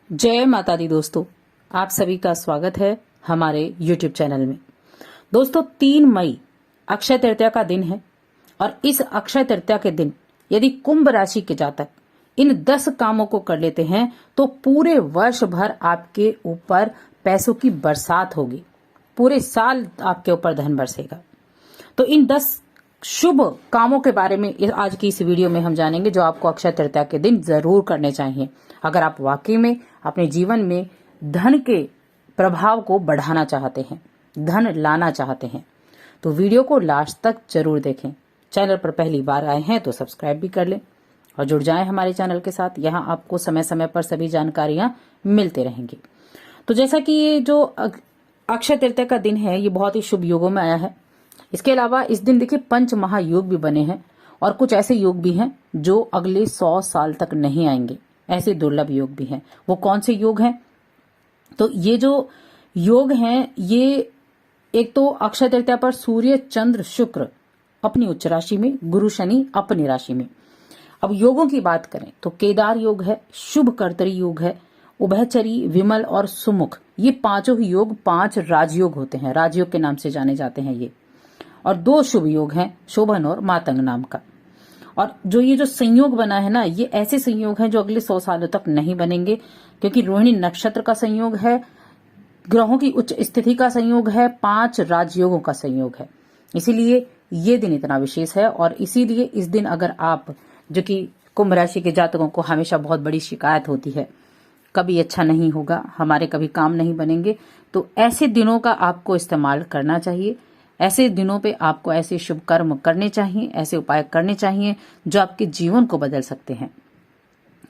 जय माता दी दोस्तों, आप सभी का स्वागत है हमारे YouTube चैनल में। दोस्तों 3 मई अक्षय तृतीया का दिन है और इस अक्षय तृतीया के दिन यदि कुंभ राशि के जातक इन 10 कामों को कर लेते हैं तो पूरे वर्ष भर आपके ऊपर पैसों की बरसात होगी, पूरे साल आपके ऊपर धन बरसेगा। तो इन 10 शुभ कामों के बारे में आज की इस वीडियो में हम जानेंगे जो आपको अक्षय तृतीया के दिन जरूर करने चाहिए अगर आप वाकई में अपने जीवन में धन के प्रभाव को बढ़ाना चाहते हैं, धन लाना चाहते हैं। तो वीडियो को लास्ट तक जरूर देखें। चैनल पर पहली बार आए हैं तो सब्सक्राइब भी कर लें और जुड़ जाएं हमारे चैनल के साथ। यहाँ आपको समय समय पर सभी जानकारियां मिलते रहेंगी। तो जैसा कि ये जो अक्षय तृतीया का दिन है ये बहुत ही शुभ योगों में आया है। इसके अलावा इस दिन देखिए 5 महायोग भी बने हैं और कुछ ऐसे योग भी हैं जो अगले 100 साल तक नहीं आएंगे। ऐसे दुर्लभ योग भी हैं। वो कौन से योग हैं? तो ये जो योग हैं ये एक तो अक्षय तृतीया पर सूर्य चंद्र शुक्र अपनी उच्च राशि में, गुरु शनि अपनी राशि में। अब योगों की बात करें तो केदार योग है, शुभ कर्तरी योग है, उभयचरी, विमल और सुमुख। ये पांचों ही योग 5 राजयोग होते हैं, राजयोग के नाम से जाने जाते हैं ये। और 2 शुभ योग हैं, शोभन और मातंग नाम का। और ये जो संयोग बना है ना, ये ऐसे संयोग हैं जो अगले 100 सालों तक नहीं बनेंगे, क्योंकि रोहिणी नक्षत्र का संयोग है, ग्रहों की उच्च स्थिति का संयोग है, 5 राजयोगों का संयोग है। इसीलिए ये दिन इतना विशेष है। और इसीलिए इस दिन अगर आप, जो कि कुंभ राशि के जातकों को हमेशा बहुत बड़ी शिकायत होती है, कभी अच्छा नहीं होगा, हमारे कभी काम नहीं बनेंगे, तो ऐसे दिनों का आपको इस्तेमाल करना चाहिए। ऐसे दिनों पे आपको ऐसे शुभ कर्म करने चाहिए, ऐसे उपाय करने चाहिए जो आपके जीवन को बदल सकते हैं।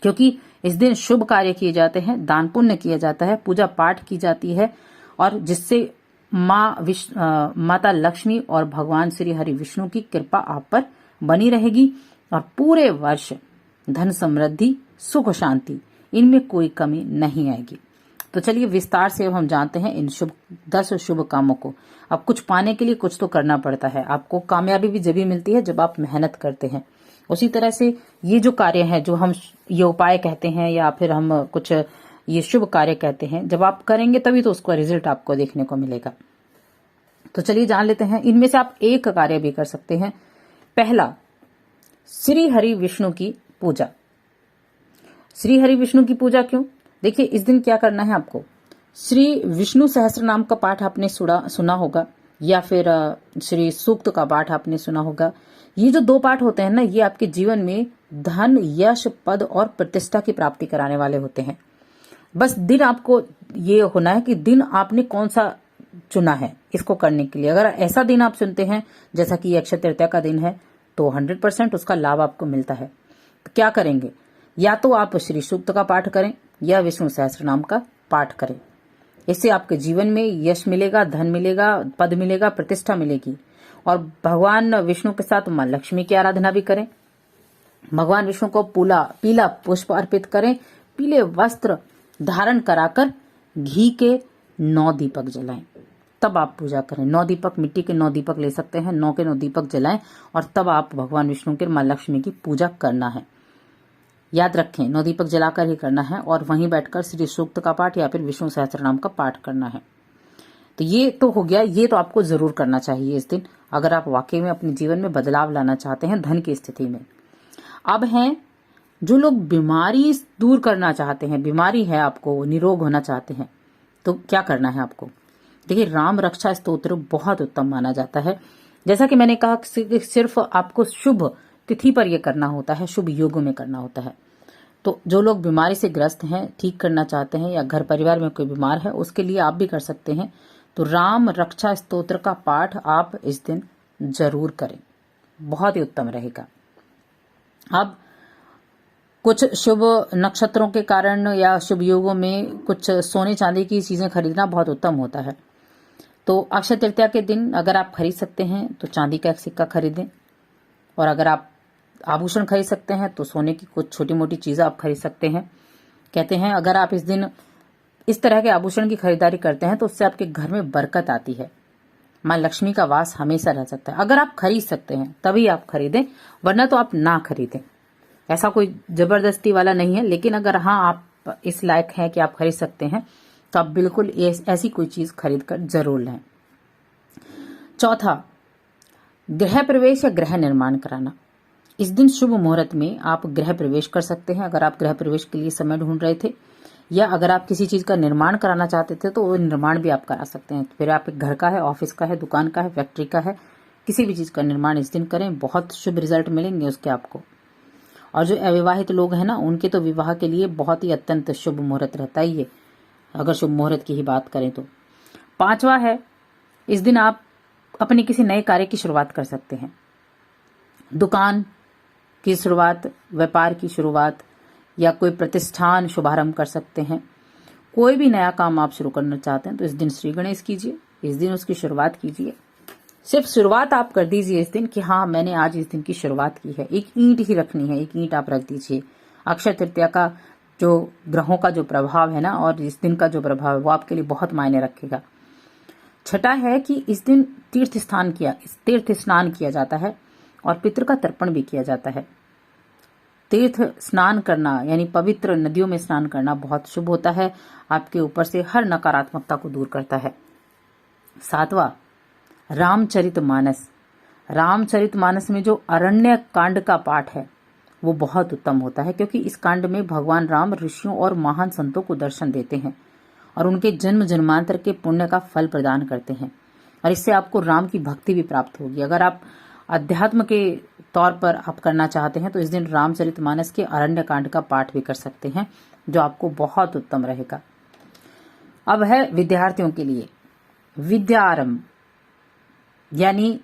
क्योंकि इस दिन शुभ कार्य किए जाते हैं, दान पुण्य किया जाता है, पूजा पाठ की जाती है और जिससे माता लक्ष्मी और भगवान श्री हरि विष्णु की कृपा आप पर बनी रहेगी और पूरे वर्ष धन समृद्धि, सुख शांति, इनमें कोई कमी नहीं आएगी। तो चलिए विस्तार से अब हम जानते हैं इन 10 शुभ कामों को। अब कुछ पाने के लिए कुछ तो करना पड़ता है। आपको कामयाबी भी जब भी मिलती है जब आप मेहनत करते हैं। उसी तरह से ये जो कार्य है, जो हम ये उपाय कहते हैं या फिर हम कुछ ये शुभ कार्य कहते हैं, जब आप करेंगे तभी तो उसका रिजल्ट आपको देखने को मिलेगा। तो चलिए जान लेते हैं। इनमें से आप एक कार्य भी कर सकते हैं। पहला, श्री हरि विष्णु की पूजा। श्री हरि विष्णु की पूजा क्यों? देखिए इस दिन क्या करना है आपको। श्री विष्णु सहस्त्र नाम का पाठ आपने सुना होगा या फिर श्री सूक्त का पाठ आपने सुना होगा। ये जो 2 पाठ होते हैं ना, ये आपके जीवन में धन, यश, पद और प्रतिष्ठा की प्राप्ति कराने वाले होते हैं। बस दिन आपको ये होना है कि दिन आपने कौन सा चुना है इसको करने के लिए। अगर ऐसा दिन आप चुनते हैं जैसा कि अक्षय तृतीया का दिन है तो 100% उसका लाभ आपको मिलता है। तो क्या करेंगे? या तो आप श्री सूक्त का पाठ करें या विष्णु सहस्त्र नाम का पाठ करें। इससे आपके जीवन में यश मिलेगा, धन मिलेगा, पद मिलेगा, प्रतिष्ठा मिलेगी। और भगवान विष्णु के साथ मां लक्ष्मी की आराधना भी करें। भगवान विष्णु को पीला पुष्प अर्पित करें, पीले वस्त्र धारण कराकर घी के 9 दीपक जलाएं, तब आप पूजा करें। 9 दीपक, मिट्टी के 9 दीपक ले सकते हैं, 9 के 9 दीपक जलाएं और तब आप भगवान विष्णु के, मां लक्ष्मी की पूजा करना है। याद रखें 9 दीपक जलाकर ही करना है और वहीं बैठकर श्री सूक्त का पाठ या फिर विष्णु सहस्त्र नाम का पाठ करना है। तो ये तो हो गया, ये तो आपको जरूर करना चाहिए इस दिन अगर आप वाकई में अपने जीवन में बदलाव लाना चाहते हैं धन की स्थिति में। अब हैं जो लोग बीमारी दूर करना चाहते हैं, बीमारी है आपको, निरोग होना चाहते हैं, तो क्या करना है आपको? देखिए राम रक्षा स्तोत्र बहुत उत्तम माना जाता है। जैसा कि मैंने कहा सिर्फ आपको शुभ तिथि पर यह करना होता है, शुभ योगों में करना होता है। तो जो लोग बीमारी से ग्रस्त हैं, ठीक करना चाहते हैं या घर परिवार में कोई बीमार है, उसके लिए आप भी कर सकते हैं। तो राम रक्षा स्तोत्र का पाठ आप इस दिन जरूर करें, बहुत ही उत्तम रहेगा। अब कुछ शुभ नक्षत्रों के कारण या शुभ योगों में कुछ सोने चांदी की चीजें खरीदना बहुत उत्तम होता है। तो अक्षय तृतीया के दिन अगर आप खरीद सकते हैं तो चांदी का एक सिक्का खरीदें, और अगर आप आभूषण खरीद सकते हैं तो सोने की कुछ छोटी मोटी चीजें आप खरीद सकते हैं। कहते हैं अगर आप इस दिन इस तरह के आभूषण की खरीदारी करते हैं तो उससे आपके घर में बरकत आती है, मां लक्ष्मी का वास हमेशा रह सकता है। अगर आप खरीद सकते हैं तभी आप खरीदें, वरना तो आप ना खरीदें। ऐसा कोई जबरदस्ती वाला नहीं है, लेकिन अगर हाँ आप आप इस लायक हैं कि आप खरीद सकते हैं, तो आप बिल्कुल ऐसी कोई चीज खरीद कर जरूर लें। चौथा, गृह प्रवेश या गृह निर्माण कराना। इस दिन शुभ मुहूर्त में आप गृह प्रवेश कर सकते हैं। अगर आप गृह प्रवेश के लिए समय ढूंढ रहे थे या अगर आप किसी चीज का निर्माण कराना चाहते थे तो वो निर्माण भी आप करा सकते हैं। फिर आप घर का है, ऑफिस का है, दुकान का है, फैक्ट्री का है, किसी भी चीज का निर्माण इस दिन करें, बहुत शुभ रिजल्ट मिलेंगे उसके आपको। और जो अविवाहित लोग हैं ना, उनके तो विवाह के लिए बहुत ही अत्यंत शुभ मुहूर्त रहता ही है, अगर शुभ मुहूर्त की ही बात करें तो। पांचवा है, इस दिन आप अपने किसी नए कार्य की शुरुआत कर सकते हैं। दुकान की शुरुआत, व्यापार की शुरुआत या कोई प्रतिष्ठान शुभारंभ कर सकते हैं। कोई भी नया काम आप शुरू करना चाहते हैं तो इस दिन श्री गणेश कीजिए, इस दिन उसकी शुरुआत कीजिए। सिर्फ शुरुआत आप कर दीजिए इस दिन कि हाँ मैंने आज इस दिन की शुरुआत की है। एक ईंट ही रखनी है, एक ईंट आप रख दीजिए। अक्षय तृतीया का जो ग्रहों का जो प्रभाव है ना और इस दिन का जो प्रभाव है वो आपके लिए बहुत मायने रखेगा। छठा है कि इस दिन तीर्थ स्नान किया जाता है और पितृ का तर्पण भी किया जाता है। तीर्थ स्नान करना यानी पवित्र नदियों में स्नान करना बहुत शुभ होता है, आपके ऊपर से हर नकारात्मकता को दूर करता है। सातवां, रामचरितमानस। रामचरितमानस में जो अरण्य कांड का पाठ है वो बहुत उत्तम होता है, क्योंकि इस कांड में भगवान राम ऋषियों और महान संतों को दर्शन देते हैं और उनके जन्म जन्मांतर के पुण्य का फल प्रदान करते हैं और इससे आपको राम की भक्ति भी प्राप्त होगी। अगर आप अध्यात्म के तौर पर आप करना चाहते हैं तो इस दिन रामचरितमानस के अरण्य कांड का पाठ भी कर सकते हैं, जो आपको बहुत उत्तम रहेगा। अब है विद्यार्थियों के लिए विद्यारंभ, यानी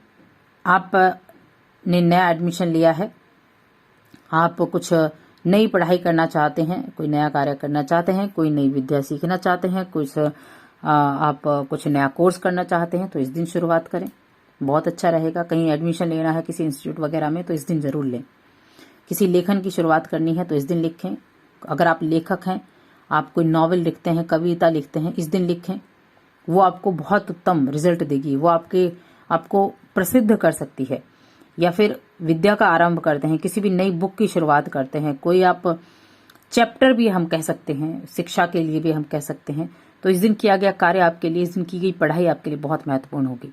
आपने नया एडमिशन लिया है, आप कुछ नई पढ़ाई करना चाहते हैं, कोई नया कार्य करना चाहते हैं, कोई नई विद्या सीखना चाहते हैं, आप कुछ नया कोर्स करना चाहते हैं तो इस दिन शुरुआत करें, बहुत अच्छा रहेगा। कहीं एडमिशन लेना है किसी इंस्टीट्यूट वगैरह में तो इस दिन जरूर लें। किसी लेखन की शुरुआत करनी है तो इस दिन लिखें। अगर आप लेखक हैं, आप कोई नॉवेल लिखते हैं, कविता लिखते हैं, इस दिन लिखें, वो आपको बहुत उत्तम रिजल्ट देगी, वो आपको प्रसिद्ध कर सकती है। या फिर विद्या का आरंभ करते हैं, किसी भी नई बुक की शुरुआत करते हैं, कोई आप चैप्टर भी हम कह सकते हैं, शिक्षा के लिए भी हम कह सकते हैं, तो इस दिन किया गया कार्य आपके लिए, इस दिन की गई पढ़ाई आपके लिए बहुत महत्वपूर्ण होगी।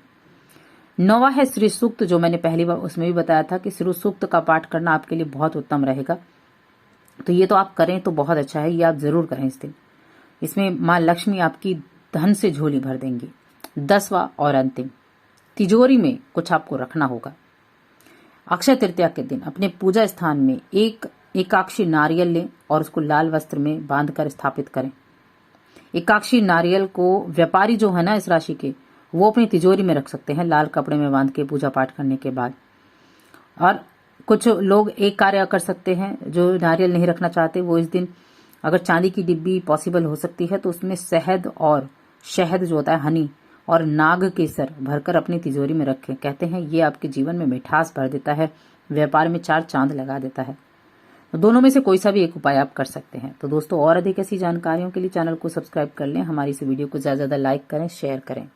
9वां है श्री सूक्त, जो मैंने पहली बार उसमें भी बताया था कि श्री सूक्त का पाठ करना आपके लिए बहुत उत्तम रहेगा, तो ये तो आप करें तो बहुत अच्छा है, ये आप जरूर करें इस दिन। इसमें माँ लक्ष्मी आपकी धन से झोली भर देंगी। 10वां और अंतिम, तिजोरी में कुछ आपको रखना होगा। अक्षय तृतीया के दिन अपने पूजा स्थान में एक एकाक्षी नारियल लें और उसको लाल वस्त्र में बांधकर स्थापित करें। एकाक्षी नारियल को व्यापारी जो है ना इस राशि के, वो अपनी तिजोरी में रख सकते हैं लाल कपड़े में बांध के पूजा पाठ करने के बाद। और कुछ लोग एक कार्य कर सकते हैं, जो नारियल नहीं रखना चाहते वो इस दिन अगर चांदी की डिब्बी पॉसिबल हो सकती है तो उसमें शहद और शहद जो होता है हनी और नाग केसर भरकर अपनी तिजोरी में रखें। कहते हैं ये आपके जीवन में मिठास भर देता है, व्यापार में 4 चांद लगा देता है। तो दोनों में से कोई सा भी एक उपाय आप कर सकते हैं। तो दोस्तों और अधिक ऐसी जानकारियों के लिए चैनल को सब्सक्राइब कर लें, हमारी इस वीडियो को ज्यादा से ज्यादा लाइक करें, शेयर करें।